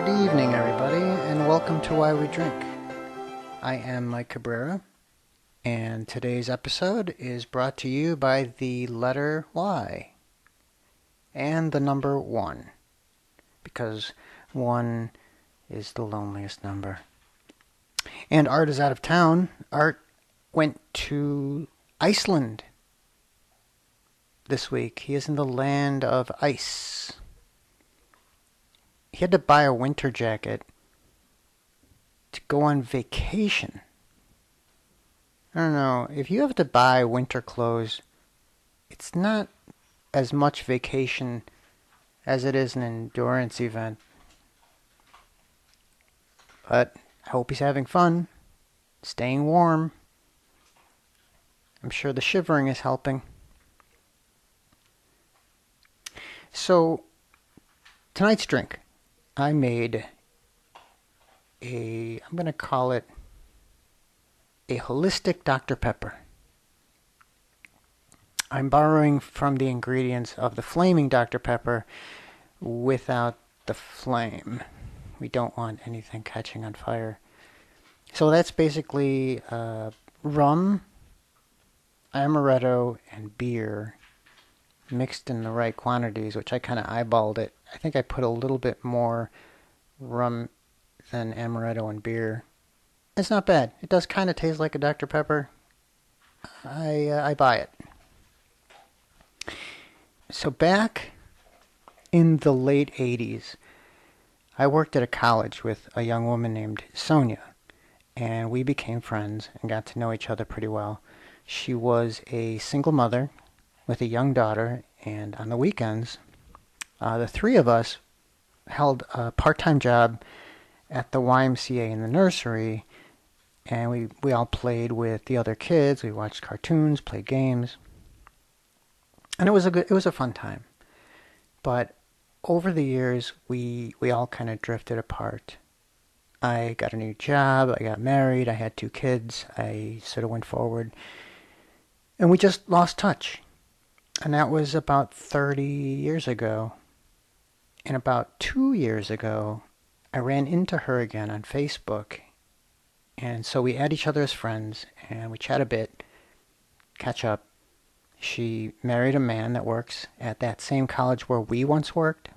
Good evening, everybody, and welcome to Why We Drink. I am Mike Cabrera, and today's episode is brought to you by the letter Y and the number 1, because 1 is the loneliest number. And Art is out of town. Art went to Iceland this week. He is in the land of ice. He had to buy a winter jacket to go on vacation. I don't know, if you have to buy winter clothes, it's not as much vacation as it is an endurance event. But I hope he's having fun, staying warm. I'm sure the shivering is helping. So, tonight's drink. I made I'm going to call it a holistic Dr. Pepper. I'm borrowing from the ingredients of the flaming Dr. Pepper without the flame. We don't want anything catching on fire. So that's basically rum, amaretto, and beer mixed in the right quantities, which I kind of eyeballed it. I think I put a little bit more rum than amaretto and beer. It's not bad. It does kind of taste like a Dr. Pepper. I buy it. So back in the late 80s, I worked at a college with a young woman named Sonia, and we became friends and got to know each other pretty well. She was a single mother with a young daughter, and on the weekends, the three of us held a part-time job at the YMCA in the nursery, and we all played with the other kids. We watched cartoons, played games, and it was a fun time. But over the years, we all kind of drifted apart. I got a new job, I got married, I had 2 kids, I sort of went forward, and we just lost touch. And that was about 30 years ago. And about 2 years ago, I ran into her again on Facebook. And so we add each other as friends, and we chat a bit, catch up. She married a man that works at that same college where we once worked.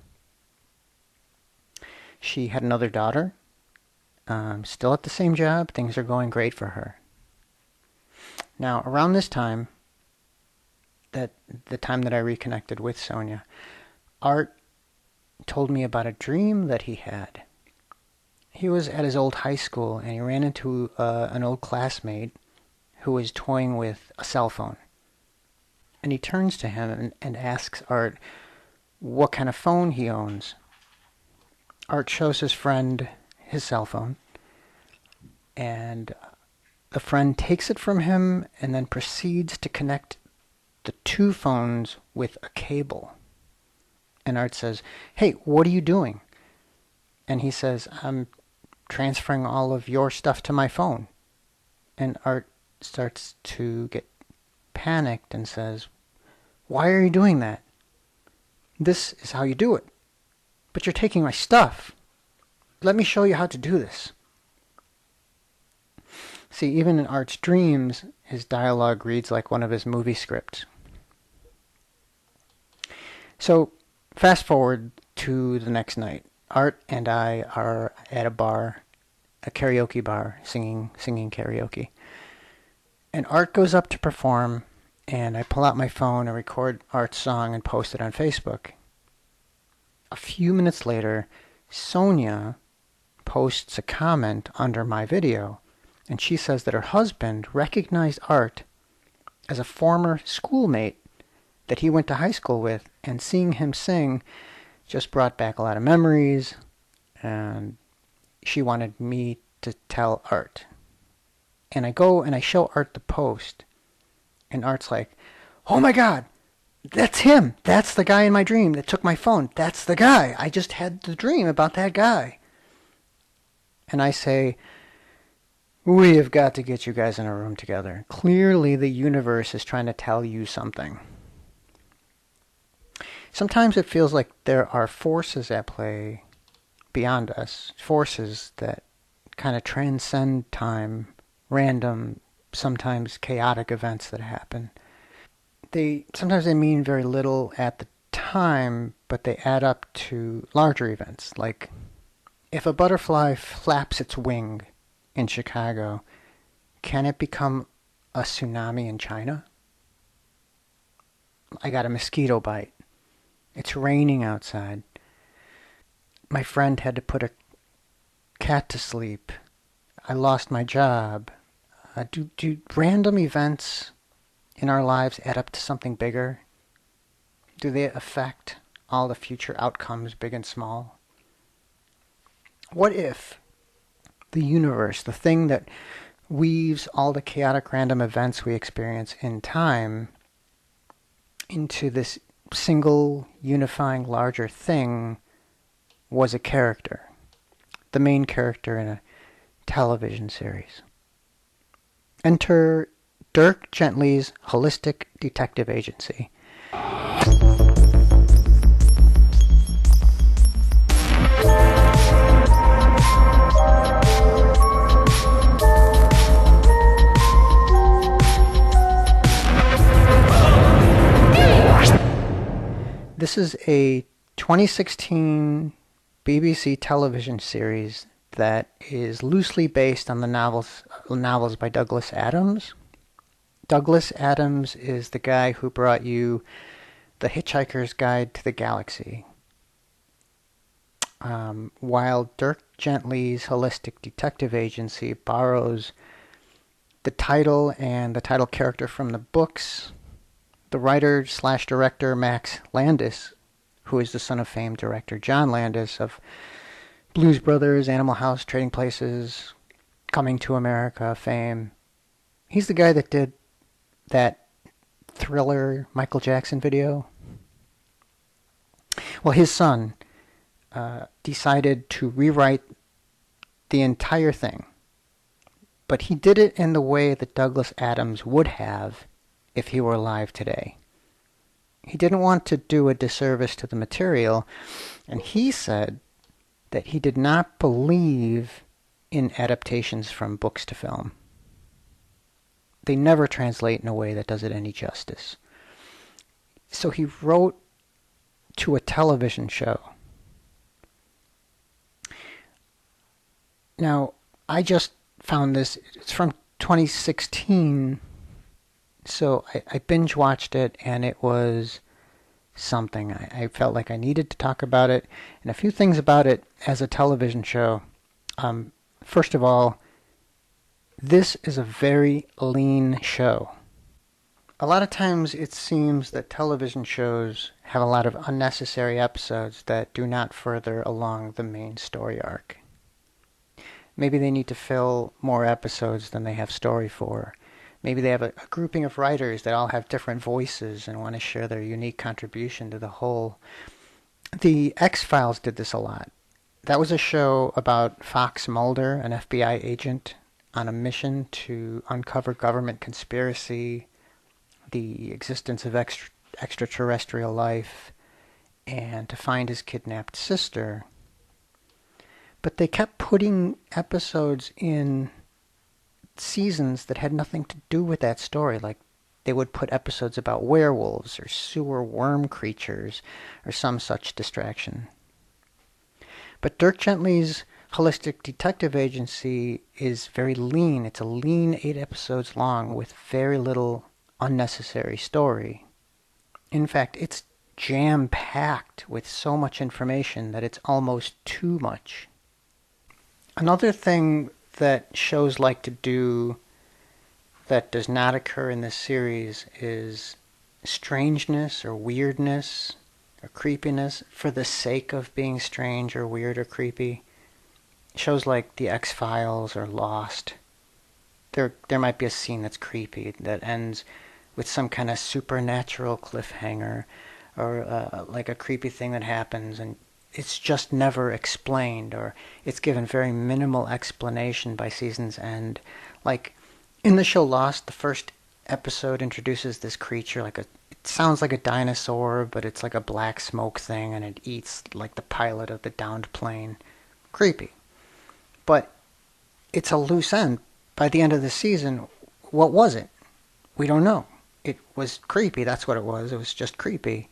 She had another daughter, still at the same job. Things are going great for her. Now, around this time, the time that I reconnected with Sonia, Art told me about a dream that he had. He was at his old high school, and he ran into an old classmate who was toying with a cell phone. And he turns to him and asks Art what kind of phone he owns. Art shows his friend his cell phone, and the friend takes it from him and then proceeds to connect the 2 phones with a cable. And Art says, "Hey, what are you doing?" And he says, "I'm transferring all of your stuff to my phone." And Art starts to get panicked and says, "Why are you doing that? This is how you do it. But you're taking my stuff. Let me show you how to do this." See, even in Art's dreams, his dialogue reads like one of his movie scripts. So, fast forward to the next night. Art and I are at a bar, a karaoke bar, singing karaoke. And Art goes up to perform, and I pull out my phone and record Art's song and post it on Facebook. A few minutes later, Sonia posts a comment under my video, and she says that her husband recognized Art as a former schoolmate that he went to high school with, and seeing him sing just brought back a lot of memories, and she wanted me to tell Art. And I go and I show Art the post, and Art's like, "Oh my God, that's him. That's the guy in my dream that took my phone. That's the guy. I just had the dream about that guy." And I say, "We have got to get you guys in a room together. Clearly the universe is trying to tell you something." Sometimes it feels like there are forces at play beyond us, forces that kind of transcend time, random, sometimes chaotic events that happen. Sometimes they mean very little at the time, but they add up to larger events. Like if a butterfly flaps its wing in Chicago, can it become a tsunami in China? I got a mosquito bite. It's raining outside. My friend had to put a cat to sleep. I lost my job. Do random events in our lives add up to something bigger? Do they affect all the future outcomes, big and small? What if the universe, the thing that weaves all the chaotic random events we experience in time into this single unifying larger thing, was a character, the main character in a television series? Enter Dirk Gently's Holistic Detective Agency. This is a 2016 BBC television series that is loosely based on the novels by Douglas Adams. Douglas Adams is the guy who brought you The Hitchhiker's Guide to the Galaxy. While Dirk Gently's Holistic Detective Agency borrows the title and the title character from the books, the writer/director Max Landis, who is the son of famed director John Landis of Blues Brothers, Animal House, Trading Places, Coming to America fame. He's the guy that did that Thriller Michael Jackson video. Well, his son decided to rewrite the entire thing, but he did it in the way that Douglas Adams would have if he were alive today. He didn't want to do a disservice to the material, and he said that he did not believe in adaptations from books to film. They never translate in a way that does it any justice. So he wrote to a television show. Now, I just found this, it's from 2016, so I binge watched it, and it was something. I felt like I needed to talk about it, and a few things about it as a television show. First of all, this is a very lean show. A lot of times it seems that television shows have a lot of unnecessary episodes that do not further along the main story arc. Maybe they need to fill more episodes than they have story for. Maybe they have a grouping of writers that all have different voices and want to share their unique contribution to the whole. The X-Files did this a lot. That was a show about Fox Mulder, an FBI agent, on a mission to uncover government conspiracy, the existence of extraterrestrial life, and to find his kidnapped sister. But they kept putting episodes in seasons that had nothing to do with that story. Like they would put episodes about werewolves or sewer worm creatures or some such distraction. But Dirk Gently's Holistic Detective Agency is very lean. It's a lean 8 episodes long with very little unnecessary story. In fact, it's jam-packed with so much information that it's almost too much. Another thing that shows like to do that does not occur in this series is strangeness or weirdness or creepiness for the sake of being strange or weird or creepy. Shows like The X-Files or Lost, there might be a scene that's creepy that ends with some kind of supernatural cliffhanger or like a creepy thing that happens and it's just never explained, or it's given very minimal explanation by season's end. Like in the show Lost, the first episode introduces this creature, it sounds like a dinosaur, but it's like a black smoke thing, and it eats like the pilot of the downed plane. creepy. But it's a loose end. By the end of the season, what was it? We don't know. It was creepy, that's what it was. It was just creepy.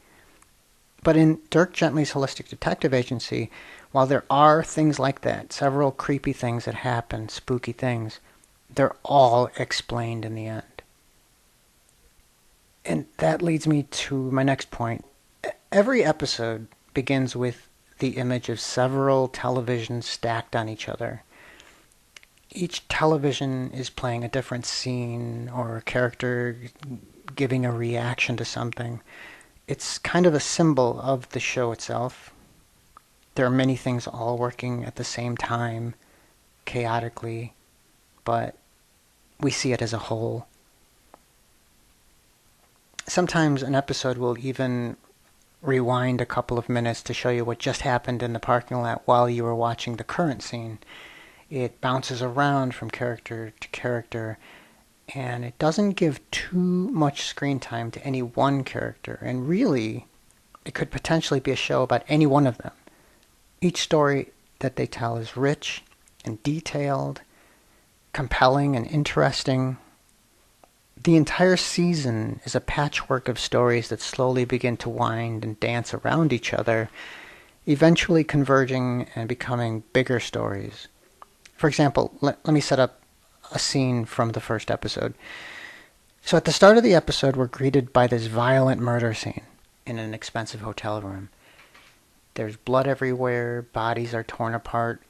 But in Dirk Gently's Holistic Detective Agency, while there are things like that, several creepy things that happen, spooky things, they're all explained in the end. And that leads me to my next point. Every episode begins with the image of several televisions stacked on each other. Each television is playing a different scene or a character giving a reaction to something. It's kind of a symbol of the show itself. There are many things all working at the same time, chaotically, but we see it as a whole. Sometimes an episode will even rewind a couple of minutes to show you what just happened in the parking lot while you were watching the current scene. It bounces around from character to character, and it doesn't give too much screen time to any one character. And really, it could potentially be a show about any one of them. Each story that they tell is rich and detailed, compelling and interesting. The entire season is a patchwork of stories that slowly begin to wind and dance around each other, eventually converging and becoming bigger stories. For example, let me set up a scene from the first episode. So at the start of the episode, we're greeted by this violent murder scene in an expensive hotel room. There's blood everywhere, bodies are torn apart,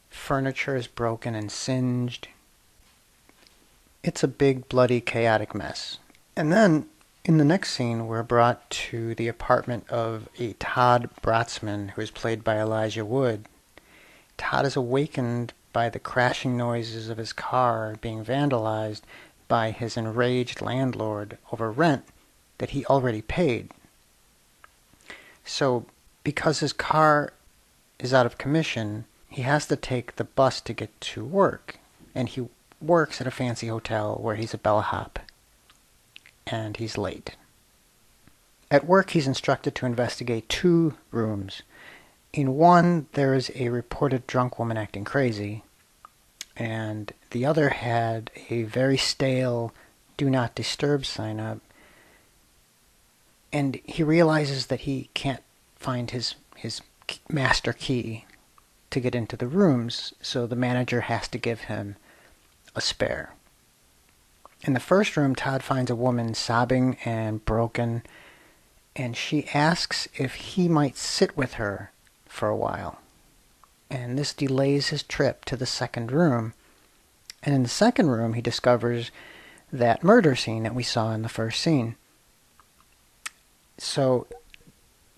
furniture is broken and singed. It's a big, bloody, chaotic mess. And then, in the next scene, we're brought to the apartment of a Todd Brotzman, who is played by Elijah Wood. Todd is awakened by the crashing noises of his car being vandalized by his enraged landlord over rent that he already paid. So, because his car is out of commission, he has to take the bus to get to work. And he works at a fancy hotel where he's a bellhop. And he's late. At work, he's instructed to investigate 2 rooms. In one, there is a reported drunk woman acting crazy, and the other had a very stale "Do Not Disturb" sign up, and he realizes that he can't find his master key to get into the rooms, so the manager has to give him a spare. In the first room, Todd finds a woman sobbing and broken, and she asks if he might sit with her for a while. And this delays his trip to the second room. And in the second room, he discovers that murder scene that we saw in the first scene. So,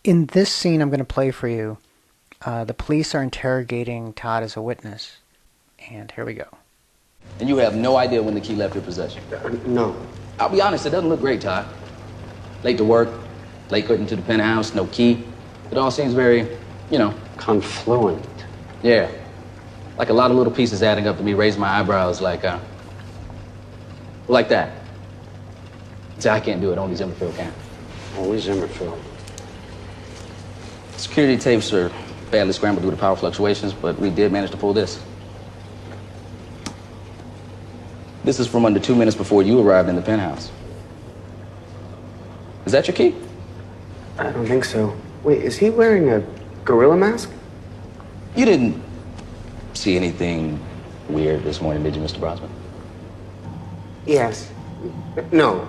in this scene I'm going to play for you, the police are interrogating Todd as a witness. And here we go. And you have no idea when the key left your possession? No. I'll be honest, it doesn't look great, Todd. Late to work, late getting to the penthouse, no key. It all seems very, Confluent. Yeah. Like a lot of little pieces adding up to me, raising my eyebrows like that. See, I can't do it, only Zimmerfield can. Only Zimmerfield. Security tapes are badly scrambled due to power fluctuations, but we did manage to pull this. This is from under 2 minutes before you arrived in the penthouse. Is that your key? I don't think so. Wait, is he wearing a gorilla mask? You didn't see anything weird this morning, did you, Mr. Brosman? Yes. No.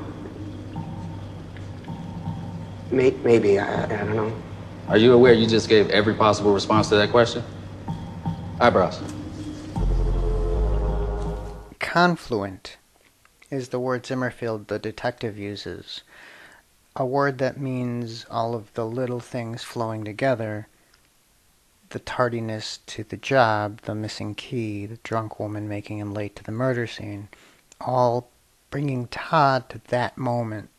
Maybe, I don't know. Are you aware you just gave every possible response to that question? Eyebrows. Confluent is the word Zimmerfield, the detective, uses. A word that means all of the little things flowing together. The tardiness to the job, the missing key, the drunk woman making him late to the murder scene, all bringing Todd to that moment.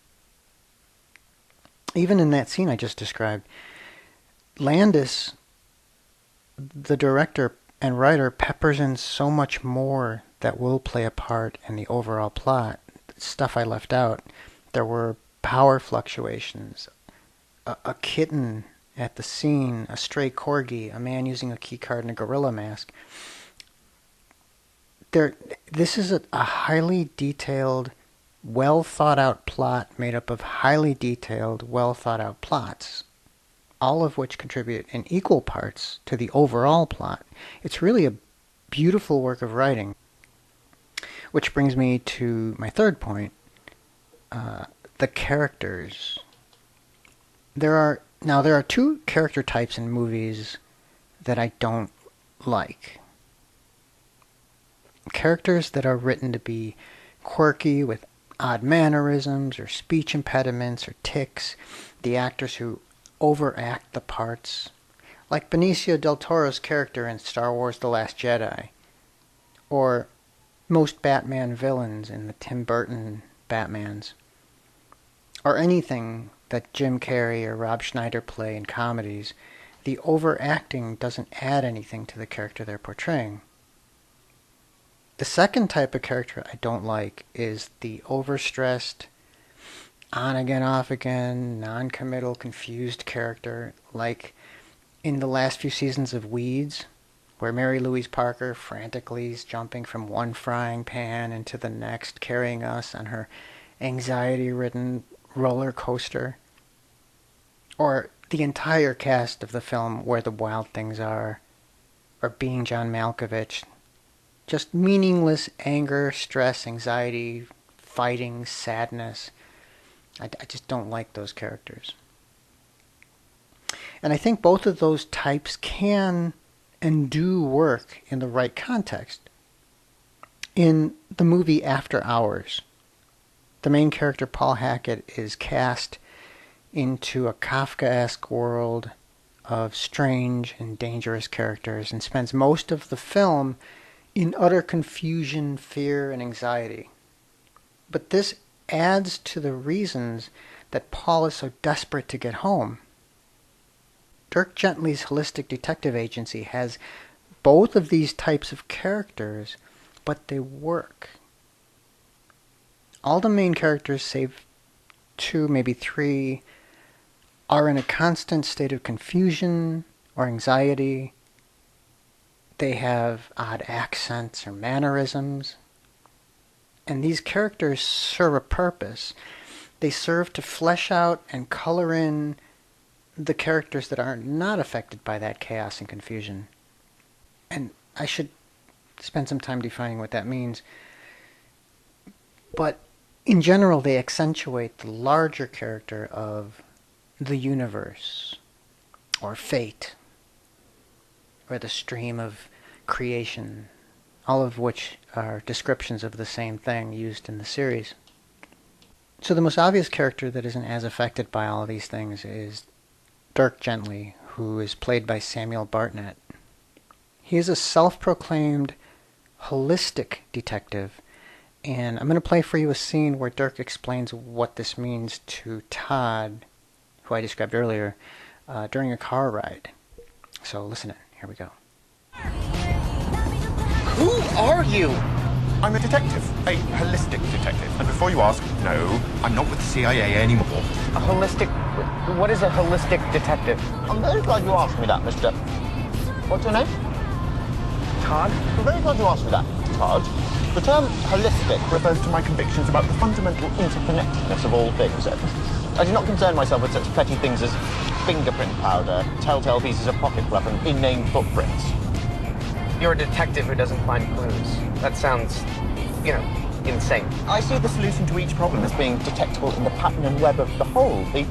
Even in that scene I just described, Landis, the director and writer, peppers in so much more that will play a part in the overall plot. Stuff I left out. There were power fluctuations, a kitten at the scene, a stray corgi, a man using a keycard and a gorilla mask. This is a highly detailed, well thought out plot made up of highly detailed, well thought out plots, all of which contribute in equal parts to the overall plot. It's really a beautiful work of writing. Which brings me to my third point, the characters. There are two character types in movies that I don't like. Characters that are written to be quirky with odd mannerisms or speech impediments or tics. The actors who overact the parts. Like Benicio del Toro's character in Star Wars The Last Jedi. Or most Batman villains in the Tim Burton Batmans. Or anything that Jim Carrey or Rob Schneider play in comedies. The overacting doesn't add anything to the character they're portraying. The second type of character I don't like is the overstressed, on-again, off-again, non-committal, confused character, like in the last few seasons of Weeds, where Mary Louise Parker frantically is jumping from one frying pan into the next, carrying us on her anxiety-ridden roller coaster. Or the entire cast of the film Where the Wild Things Are, or Being John Malkovich. Just meaningless anger, stress, anxiety, fighting, sadness. I just don't like those characters. And I think both of those types can and do work in the right context. In the movie After Hours, the main character, Paul Hackett, is cast into a Kafkaesque world of strange and dangerous characters and spends most of the film in utter confusion, fear, and anxiety. But this adds to the reasons that Paul is so desperate to get home. Dirk Gently's holistic detective agency has both of these types of characters, but they work. All the main characters, save two, maybe three, are in a constant state of confusion or anxiety. They have odd accents or mannerisms. And these characters serve a purpose. They serve to flesh out and color in the characters that are not affected by that chaos and confusion. And I should spend some time defining what that means. But in general, they accentuate the larger character of the universe, or fate, or the stream of creation, all of which are descriptions of the same thing used in the series. So the most obvious character that isn't as affected by all of these things is Dirk Gently, who is played by Samuel Bartnett. He is a self-proclaimed holistic detective, and I'm going to play for you a scene where Dirk explains what this means to Todd, who I described earlier, during a car ride. So listen in. Here we go. Who are you? I'm a detective, a holistic detective. And before you ask, no, I'm not with the CIA anymore. A holistic... What is a holistic detective? I'm very glad you asked me that, mister. What's your name? Todd? I'm very glad you asked me that, Todd. The term holistic Refers to my convictions about the fundamental interconnectedness of all things. I do not concern myself with such petty things as fingerprint powder, telltale pieces of pocket fluff, and inane footprints. You're a detective who doesn't find clues. That sounds, insane. I see the solution to each problem as being detectable in the pattern and web of the whole. The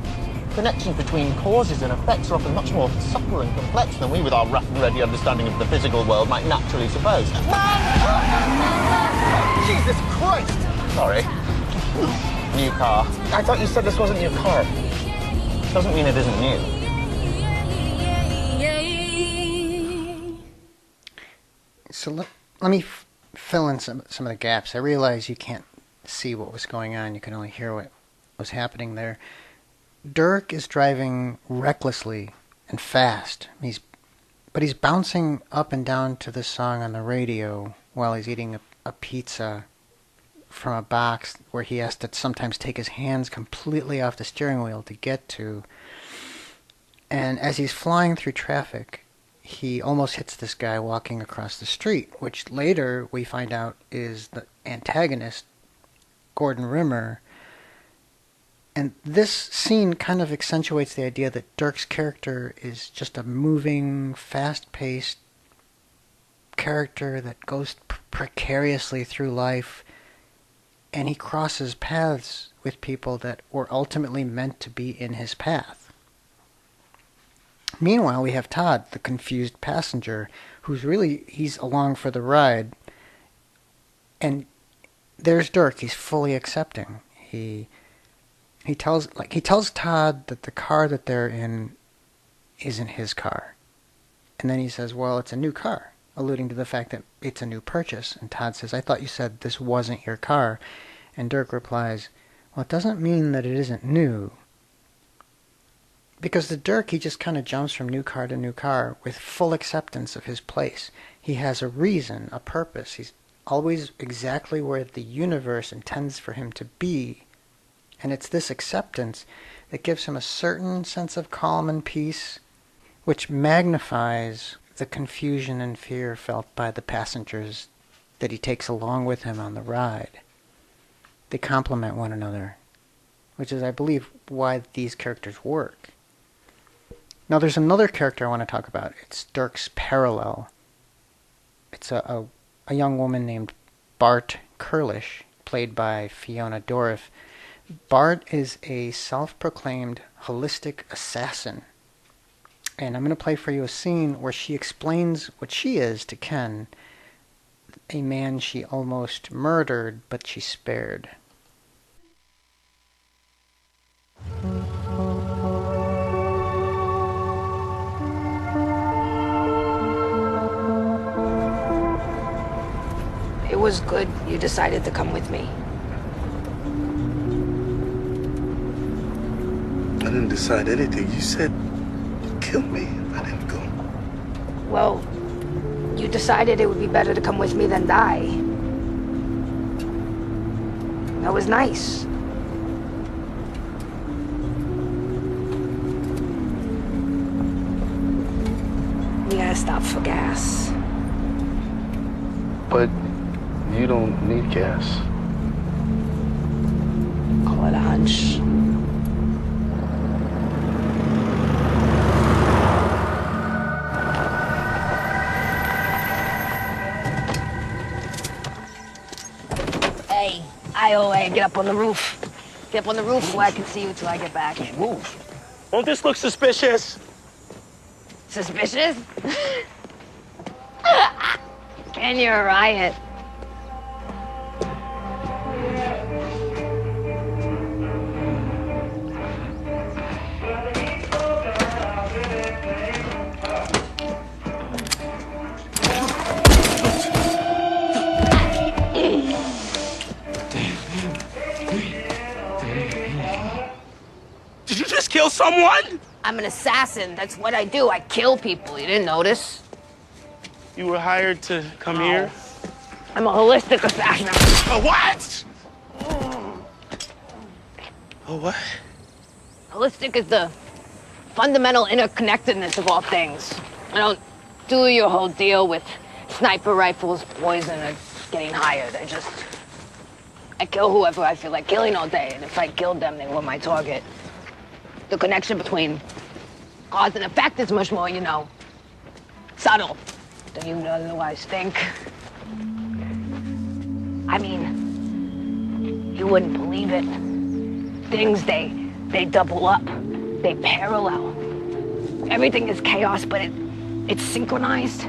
connections between causes and effects are often much more subtle and complex than we, with our rough and ready understanding of the physical world, might naturally suppose. Jesus Christ! Sorry. New car. I thought you said this wasn't your car. Doesn't mean it isn't new. So let me fill in some of the gaps. I realize you can't see what was going on. You can only hear what was happening there. Dirk is driving recklessly and fast. But he's bouncing up and down to this song on the radio while he's eating a pizza from a box where he has to sometimes take his hands completely off the steering wheel to get to. And as he's flying through traffic, he almost hits this guy walking across the street, which later we find out is the antagonist, Gordon Rimmer. And this scene kind of accentuates the idea that Dirk's character is just a moving, fast-paced character that goes precariously through life, and he crosses paths with people that were ultimately meant to be in his path. Meanwhile, we have Todd, the confused passenger, he's along for the ride, and there's Dirk. He's fully accepting. He tells Todd that the car that they're in isn't his car, and then he says, "Well, it's a new car," alluding to the fact that it's a new purchase. And Todd says, "I thought you said this wasn't your car." And Dirk replies, "Well, it doesn't mean that it isn't new." Because the Dirk, he just kind of jumps from new car to new car with full acceptance of his place. He has a reason, a purpose. He's always exactly where the universe intends for him to be. And it's this acceptance that gives him a certain sense of calm and peace, which magnifies the confusion and fear felt by the passengers that he takes along with him on the ride. They complement one another, which is, I believe, why these characters work. Now, there's another character I want to talk about. It's Dirk's parallel. It's a young woman named Bart Kurlish, played by Fiona Dourif. Bart is a self-proclaimed holistic assassin. And I'm going to play for you a scene where she explains what she is to Ken, a man she almost murdered, but she spared. It was good you decided to come with me. I didn't decide anything. You said you'd kill me if I didn't go. Well, you decided it would be better to come with me than die. That was nice. We gotta stop for gas. But you don't need gas. Call it a hunch. Hey, IOA, get up on the roof. Get up on the roof where I can see you till I get back. Move. Won't this look suspicious? Suspicious? Ken, you're a riot. Did you just kill someone? I'm an assassin. That's what I do. I kill people. You didn't notice? You were hired to come here? I'm a holistic assassin. A what? A what? Holistic is the fundamental interconnectedness of all things. I don't do your whole deal with sniper rifles, poison, and getting hired. I kill whoever I feel like killing all day, and if I killed them, they were my target. The connection between cause and effect is much more, subtle than you would otherwise think. I mean, you wouldn't believe it. Things, they double up. They parallel. Everything is chaos, but it's synchronized.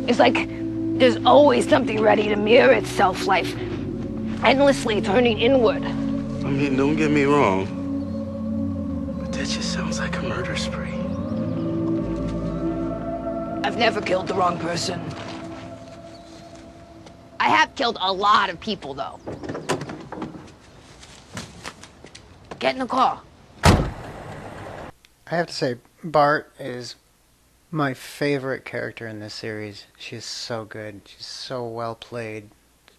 It's like there's always something ready to mirror itself, life endlessly turning inward. I mean, don't get me wrong. But that just sounds like a murder spree. I've never killed the wrong person. I have killed a lot of people, though. Get in the car. I have to say, Bart is my favorite character in this series. She is so good. She's so well played.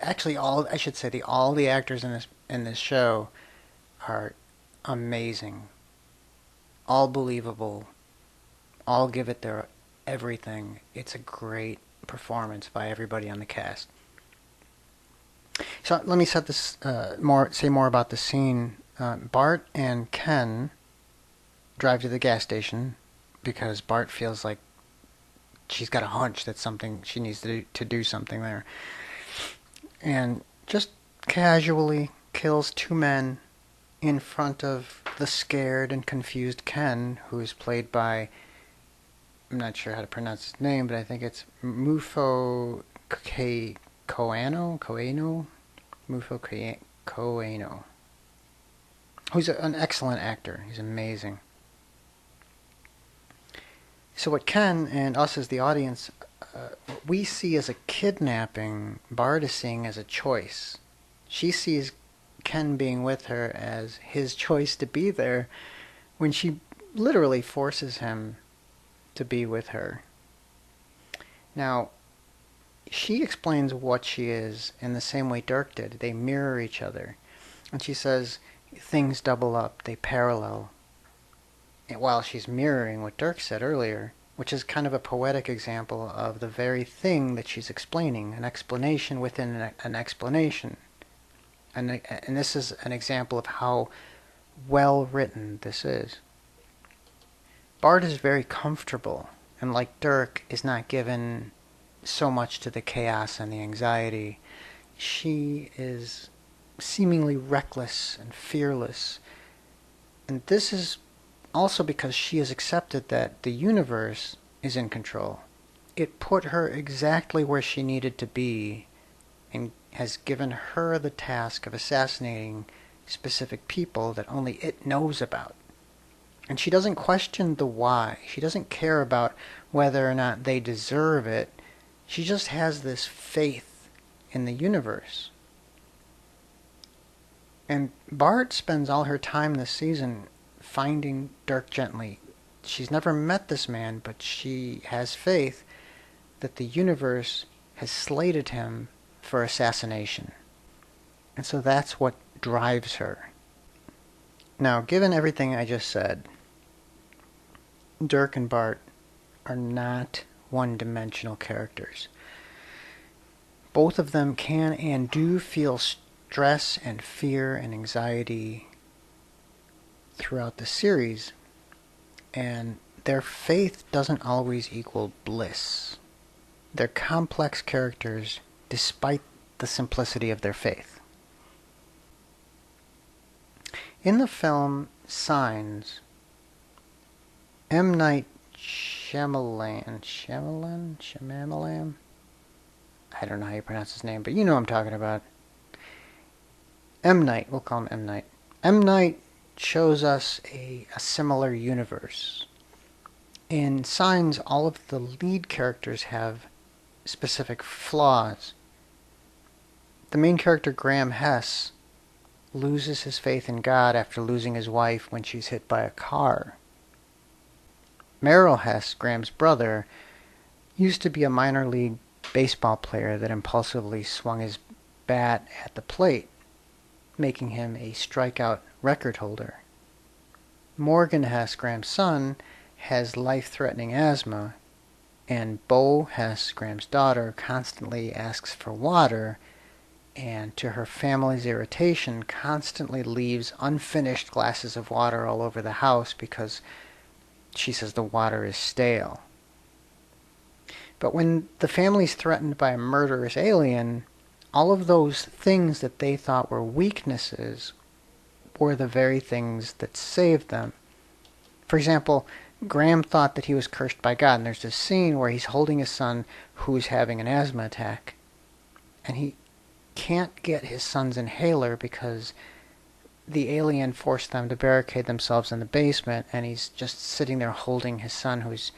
Actually, all the actors in this show are amazing. all believable, all give it their everything. It's a great performance by everybody on the cast. So let me set this say more about the scene. Bart and Ken drive to the gas station because Bart feels like she's got a hunch that she needs to do something there, and just casually kills two men in front of the scared and confused Ken, who is played by, I'm not sure how to pronounce his name, but I think it's Mufo Coano, who's an excellent actor. He's amazing. So what Ken and us as the audience, we see as a kidnapping, Bart is seeing as a choice. She sees Ken being with her as his choice to be there when she literally forces him to be with her. Now, she explains what she is in the same way Dirk did. They mirror each other. And she says things double up, they parallel. And while she's mirroring what Dirk said earlier, which is kind of a poetic example of the very thing that she's explaining, an explanation within an explanation. And this is an example of how well written this is. Bart is very comfortable, and like Dirk, is not given so much to the chaos and the anxiety. She is seemingly reckless and fearless. And this is also because she has accepted that the universe is in control. It put her exactly where she needed to be and has given her the task of assassinating specific people that only it knows about. And she doesn't question the why. She doesn't care about whether or not they deserve it. She just has this faith in the universe. And Bart spends all her time this season finding Dirk Gently. She's never met this man, but she has faith that the universe has slated him for assassination. And so that's what drives her. Now, given everything I just said, Dirk and Bart are not one-dimensional characters. Both of them can and do feel stress and fear and anxiety throughout the series, and their faith doesn't always equal bliss. They're complex characters despite the simplicity of their faith. In the film Signs, M. Night Shyamalan, I don't know how you pronounce his name, but you know what I'm talking about. M. Night, we'll call him M. Night. M. Night shows us a similar universe. In Signs, all of the lead characters have specific flaws. The main character, Graham Hess, loses his faith in God after losing his wife when she's hit by a car. Merrill Hess, Graham's brother, used to be a minor league baseball player that impulsively swung his bat at the plate, making him a strikeout record holder. Morgan Hess, Graham's son, has life-threatening asthma, and Bo Hess, Graham's daughter, constantly asks for water, and to her family's irritation, constantly leaves unfinished glasses of water all over the house because she says the water is stale. But when the family's threatened by a murderous alien, all of those things that they thought were weaknesses were the very things that saved them. For example, Graham thought that he was cursed by God, and there's this scene where he's holding his son who's having an asthma attack, and he can't get his son's inhaler because the alien forced them to barricade themselves in the basement, and he's just sitting there holding his son who's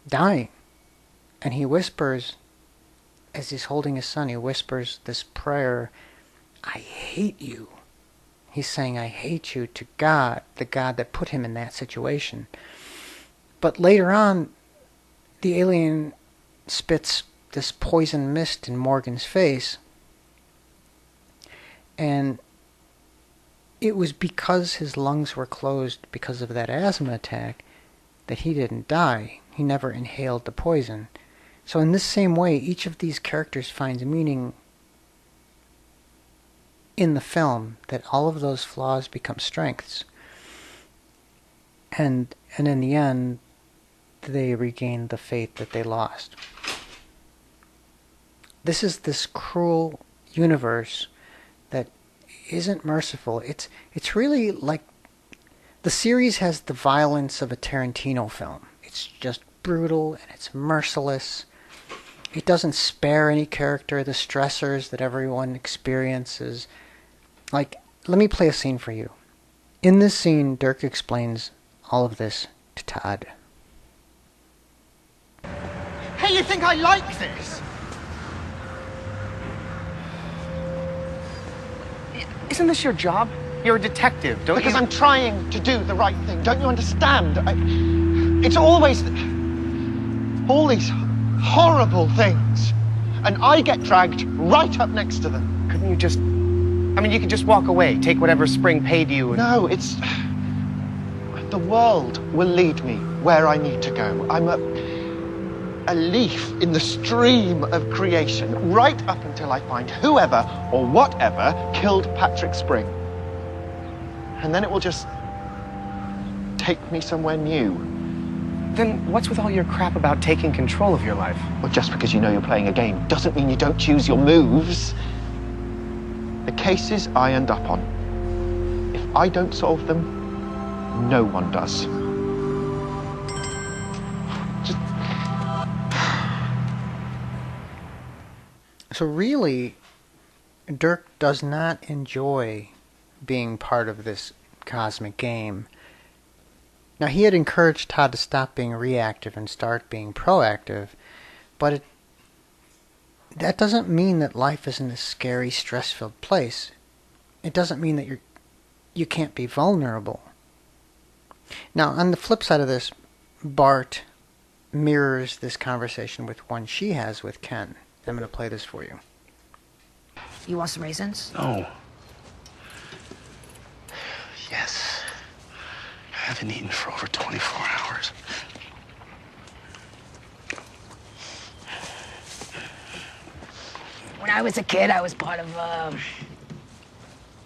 dying. And he whispers, as he's holding his son, he whispers this prayer, "I hate you." He's saying, "I hate you" to God, the God that put him in that situation. But later on, the alien spits this poison mist in Morgan's face, and it was because his lungs were closed because of that asthma attack that he didn't die. He never inhaled the poison. So in this same way, each of these characters finds meaning in the film, that all of those flaws become strengths. And in the end, they regain the faith that they lost. This is this cruel universe that isn't merciful. It's really like the series has the violence of a Tarantino film. It's just brutal and it's merciless. It doesn't spare any character, the stressors that everyone experiences. Like, let me play a scene for you. In this scene, Dirk explains all of this to Todd. Hey, you think I like this? Isn't this your job? You're a detective, don't you? Because I'm trying to do the right thing. Don't you understand? It's always all these horrible things. And I get dragged right up next to them. Couldn't you just... I mean, you could just walk away, take whatever Spring paid you and... No, it's... The world will lead me where I need to go. I'm a leaf in the stream of creation, right up until I find whoever or whatever killed Patrick Spring. And then it will just take me somewhere new. Then what's with all your crap about taking control of your life? Well, just because you know you're playing a game doesn't mean you don't choose your moves. The cases I end up on, if I don't solve them, no one does. So really, Dirk does not enjoy being part of this cosmic game. Now, he had encouraged Todd to stop being reactive and start being proactive, but that doesn't mean that life isn't a scary, stress-filled place. It doesn't mean that you can't be vulnerable. Now, on the flip side of this, Bart mirrors this conversation with one she has with Ken. I'm going to play this for you. You want some raisins? No. Yes. I haven't eaten for over 24 hours. When I was a kid, I was part of, I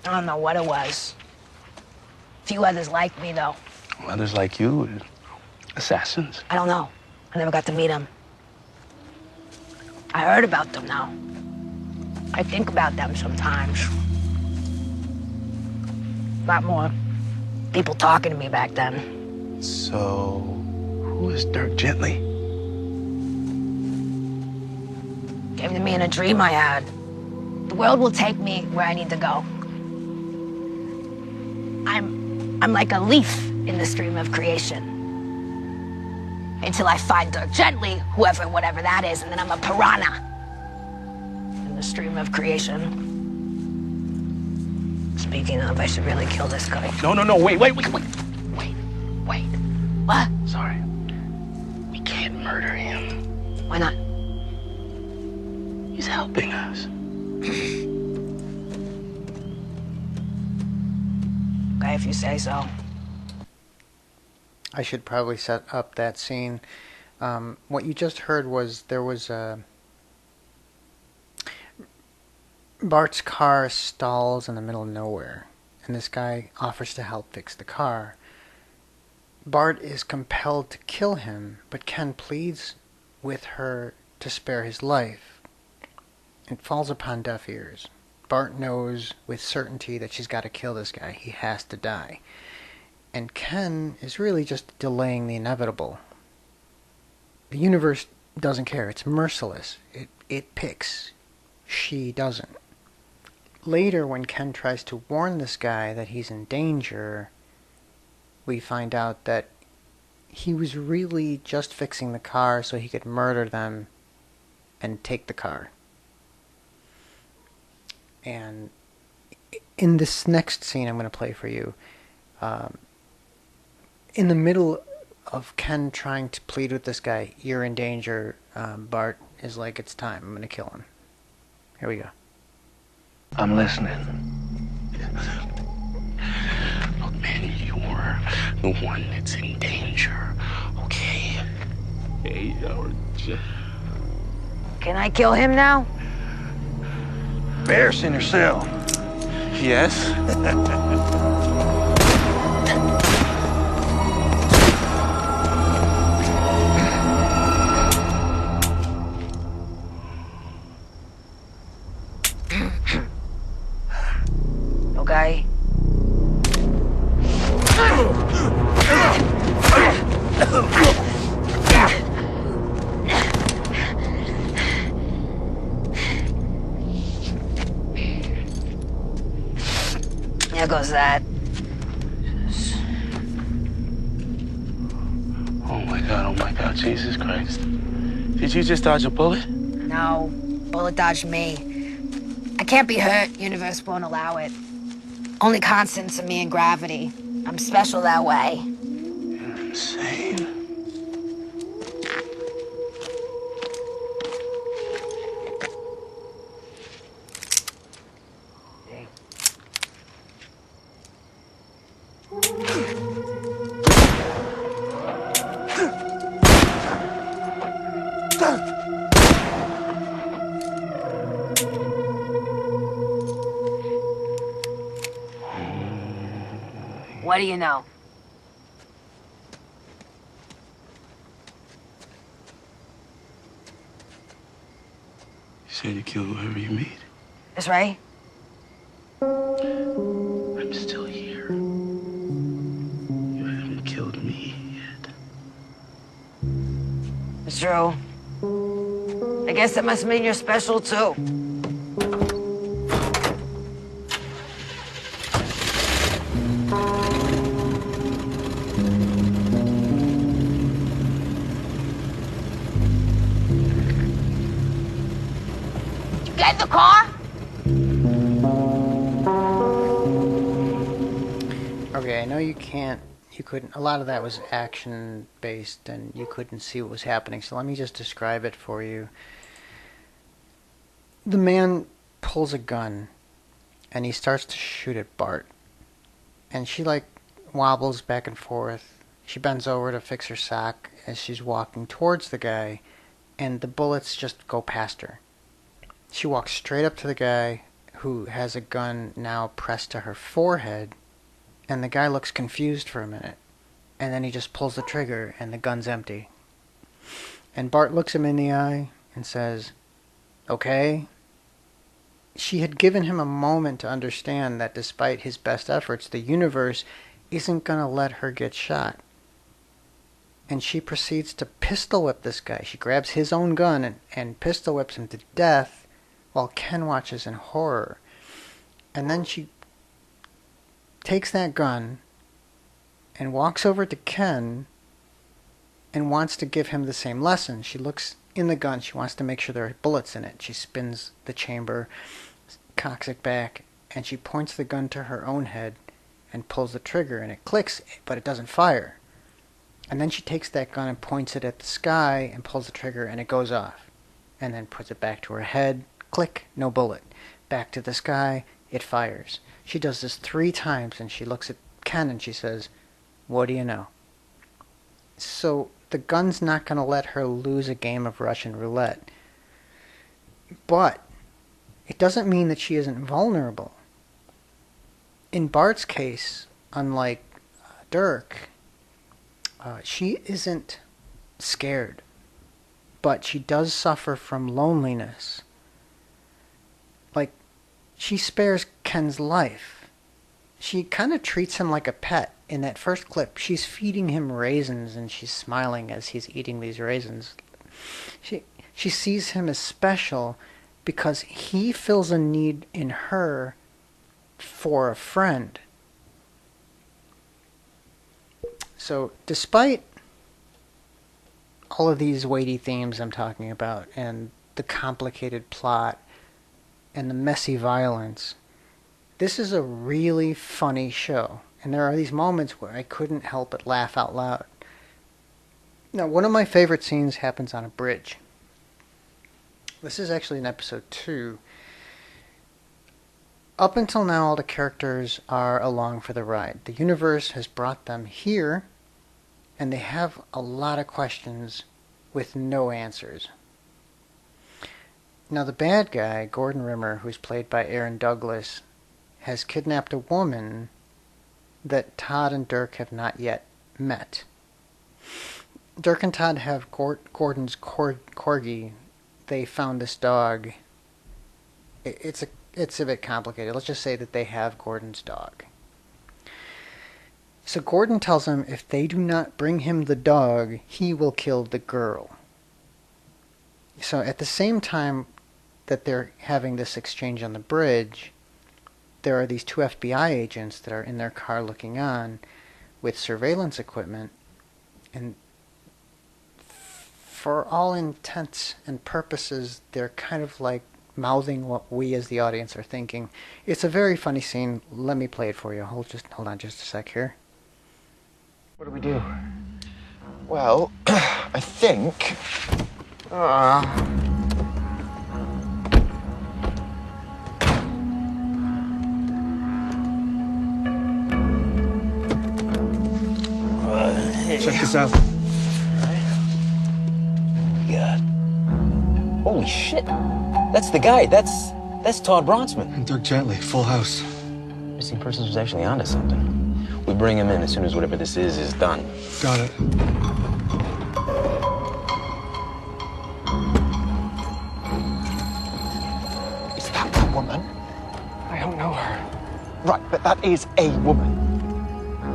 don't know what it was. A few others like me, though. Others like you, assassins. I don't know. I never got to meet them. I heard about them now. I think about them sometimes. A lot more people talking to me back then. So, who is Dirk Gently? Came to me in a dream I had. The world will take me where I need to go. I'm like a leaf in the stream of creation. Until I find Dirk Gently, whoever, whatever that is, and then I'm a piranha in the stream of creation. Speaking of, I should really kill this guy. No, wait. Wait. What? Sorry. We can't murder him. Why not? He's helping us. Okay, if you say so. I should probably set up that scene. What you just heard was there was Bart's car stalls in the middle of nowhere, and this guy offers to help fix the car. Bart is compelled to kill him, but Ken pleads with her to spare his life. It falls upon deaf ears. Bart knows with certainty that she's got to kill this guy. He has to die. And Ken is really just delaying the inevitable. The universe doesn't care. It's merciless. It picks. She doesn't. Later, when Ken tries to warn this guy that he's in danger, we find out that he was really just fixing the car so he could murder them and take the car. And in this next scene I'm going to play for you, in the middle of Ken trying to plead with this guy, you're in danger, Bart is like, it's time, I'm going to kill him. Here we go. I'm listening. the one that's in danger, okay? Hey, Can I kill him now? Bear's in her cell. yes? Okay. There goes that. Oh my God, Jesus Christ. Did you just dodge a bullet? No, bullet dodged me. I can't be hurt. Universe won't allow it. Only constants are me and gravity. I'm special that way. You're insane. What do you know? You said you kill whoever you meet. That's right. I'm still here. You haven't killed me yet. It's true. I guess that must mean you're special too. Get in the car? Okay, I know you couldn't, a lot of that was action based and you couldn't see what was happening, so let me just describe it for you. The man pulls a gun and he starts to shoot at Bart. And she wobbles back and forth. She bends over to fix her sock as she's walking towards the guy, and the bullets just go past her. She walks straight up to the guy who has a gun now pressed to her forehead, and the guy looks confused for a minute. And then he just pulls the trigger and the gun's empty. And Bart looks him in the eye and says, "Okay." She had given him a moment to understand that despite his best efforts, the universe isn't going to let her get shot. And she proceeds to pistol whip this guy. She grabs his own gun and pistol whips him to death while Ken watches in horror. And then she takes that gun and walks over to Ken and wants to give him the same lesson. She looks in the gun. She wants to make sure there are bullets in it. She spins the chamber, cocks it back, and she points the gun to her own head and pulls the trigger, and it clicks, but it doesn't fire. And then she takes that gun and points it at the sky and pulls the trigger, and it goes off. And then puts it back to her head, click, no bullet. Back to the sky, it fires. She does this 3 times, and she looks at Ken and she says, "What do you know?" So the gun's not going to let her lose a game of Russian roulette. But it doesn't mean that she isn't vulnerable. In Bart's case, unlike Dirk, she isn't scared, but she does suffer from loneliness. She spares Ken's life. She kind of treats him like a pet. In that first clip, she's feeding him raisins and she's smiling as he's eating these raisins. She sees him as special because he fills a need in her for a friend. So despite all of these weighty themes I'm talking about and the complicated plot and the messy violence, this is a really funny show. And there are these moments where I couldn't help but laugh out loud. Now, one of my favorite scenes happens on a bridge. This is actually in episode 2. up until now, all the characters are along for the ride. The universe has brought them here, and they have a lot of questions with no answers. Now, the bad guy, Gordon Rimmer, who's played by Aaron Douglas, has kidnapped a woman that Todd and Dirk have not yet met. Dirk and Todd have Gordon's corgi. They found this dog. It's a bit complicated. Let's just say that they have Gordon's dog. So Gordon tells them if they do not bring him the dog, he will kill the girl. So at the same time that they're having this exchange on the bridge, there are these two FBI agents that are in their car looking on with surveillance equipment, and for all intents and purposes, they're kind of like mouthing what we as the audience are thinking. It's a very funny scene. Let me play it for you. Hold on just a sec here. What do we do? Well, I think... Check this out. God. Holy shit. That's the guy. That's Todd Bronsman. And Dirk Gently, Full House. Missing Persons was actually onto something. We bring him in as soon as whatever this is done. Got it. Is that the woman? I don't know her. Right, but that is a woman.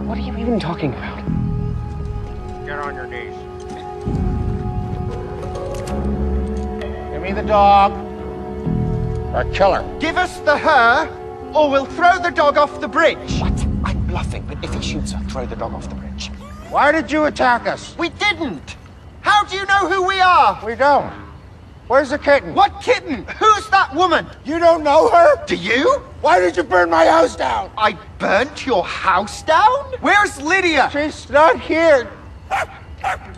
What are you even talking about? Get on your knees. Give me the dog. Or kill her. Give us the her, or we'll throw the dog off the bridge. What? I'm bluffing, but if he shoots her, throw the dog off the bridge. Why did you attack us? We didn't. How do you know who we are? We don't. Where's the kitten? What kitten? Who's that woman? You don't know her? Do you? Why did you burn my house down? I burnt your house down? Where's Lydia? She's not here.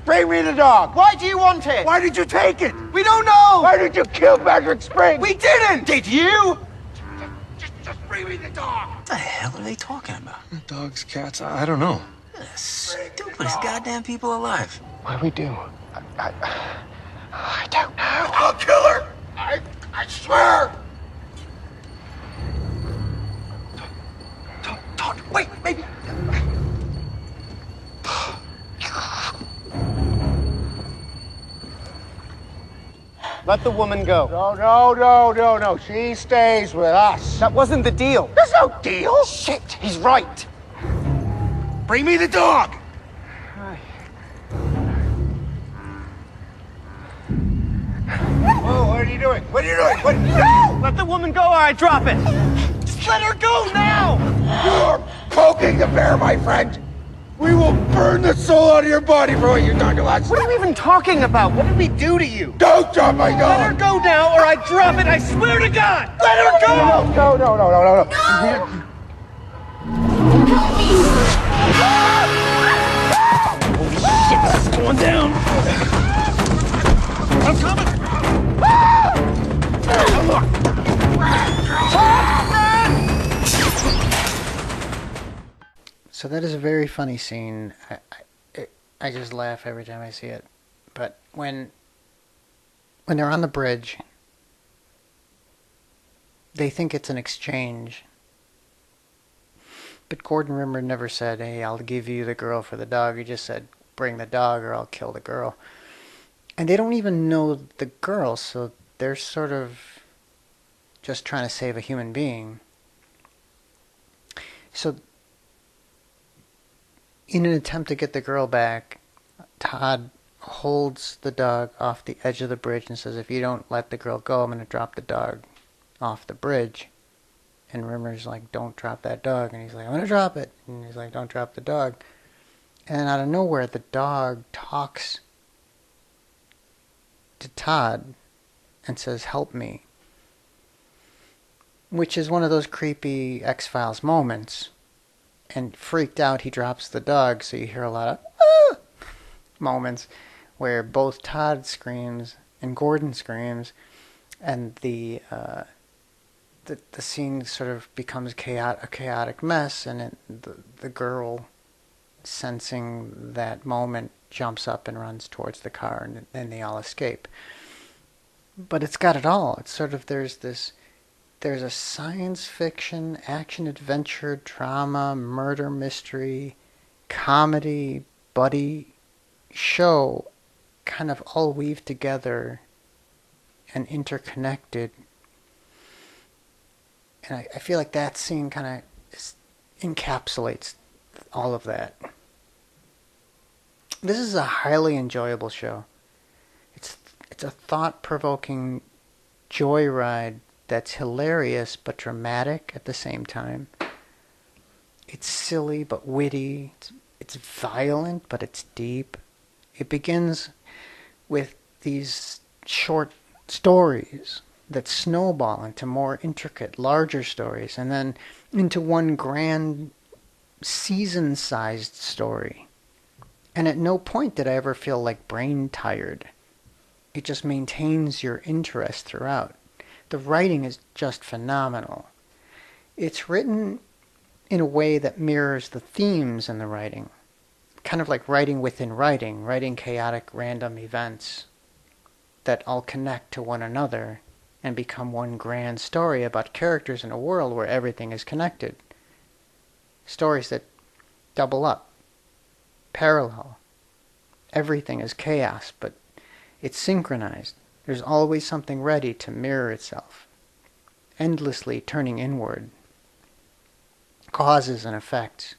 Bring me the dog. Why do you want it? Why did you take it? We don't know. Why did you kill Patrick Spring? We didn't. Did you? Just bring me the dog. What the hell are they talking about? Dogs, cats, I don't know. The stupidest goddamn people alive. What do we do? I don't know. I'll kill her. I swear. Todd, wait, maybe. Let the woman go. No. She stays with us. That wasn't the deal. There's no deal. Shit, he's right. Bring me the dog. Whoa, what are you doing? What are you doing? No! Let the woman go or I drop it. Just let her go now! You're poking the bear, my friend. We will burn the soul out of your body for what you've done to us. What are you even talking about? What did we do to you? Don't drop my dog! Let her go now or I drop it, I swear to God! Let her go! No. Holy shit, this is going down. I'm coming! So that is a very funny scene. I just laugh every time I see it. But when they're on the bridge, they think it's an exchange. But Gordon Rimmer never said, hey, I'll give you the girl for the dog. He just said, bring the dog or I'll kill the girl. And they don't even know the girl, so they're sort of just trying to save a human being. So in an attempt to get the girl back, Todd holds the dog off the edge of the bridge and says, if you don't let the girl go, I'm going to drop the dog off the bridge. And Rimmer's like, don't drop that dog. And he's like, I'm going to drop it. And he's like, don't drop the dog. And out of nowhere, the dog talks to Todd and says, help me. Which is one of those creepy X-Files moments. And freaked out, he drops the dog, so you hear a lot of moments where both Todd screams and Gordon screams, and the the scene sort of becomes a chaotic mess, and the girl, sensing that moment, jumps up and runs towards the car, and then they all escape. But it's got it all. It's sort of, there's a science fiction, action adventure, drama, murder mystery, comedy, buddy show, kind of all weaved together and interconnected. And I feel like that scene kind of encapsulates all of that. This is a highly enjoyable show. It's a thought-provoking joyride that's hilarious but dramatic at the same time. It's silly but witty. It's violent but it's deep. It begins with these short stories that snowball into more intricate, larger stories, and then into one grand season-sized story. And at no point did I ever feel like brain tired. It just maintains your interest throughout. The writing is just phenomenal. It's written in a way that mirrors the themes in the writing. Kind of like writing within writing chaotic random events that all connect to one another and become one grand story about characters in a world where everything is connected. Stories that double up, parallel. Everything is chaos, but it's synchronized. There's always something ready to mirror itself, endlessly turning inward. Causes and effects.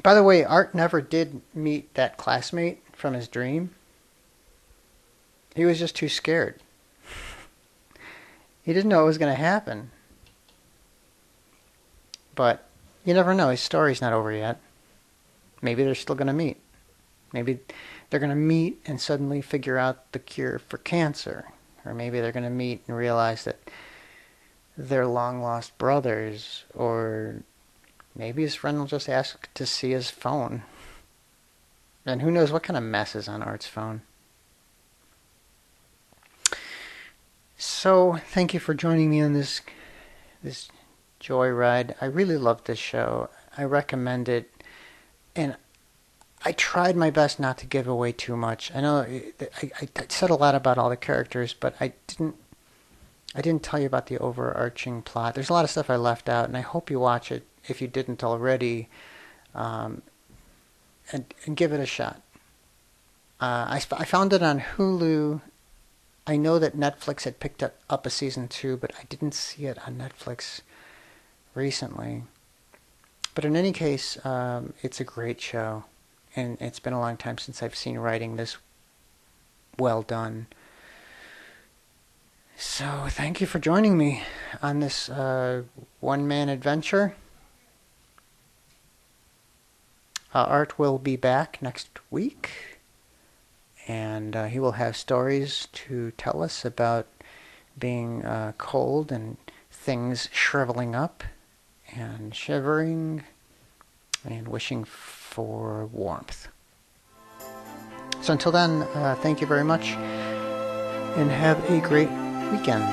By the way, Art never did meet that classmate from his dream. He was just too scared. He didn't know it was going to happen. But you never know. His story's not over yet. Maybe they're still going to meet. Maybe they're going to meet and suddenly figure out the cure for cancer. Or maybe they're going to meet and realize that they're long-lost brothers. Or maybe his friend will just ask to see his phone. And who knows what kind of mess is on Art's phone. So, thank you for joining me on this joyride. I really love this show. I recommend it. And I tried my best not to give away too much. I know I said a lot about all the characters, but I didn't tell you about the overarching plot. There's a lot of stuff I left out, and I hope you watch it if you didn't already, and give it a shot. I found it on Hulu. I know that Netflix had picked up a season 2, but I didn't see it on Netflix recently. But in any case, it's a great show, and it's been a long time since I've seen writing this well done. So thank you for joining me on this one-man adventure. Art will be back next week, and he will have stories to tell us about being cold and things shriveling up and shivering and wishing for warmth. So until then, thank you very much and have a great weekend.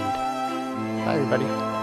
Bye, everybody.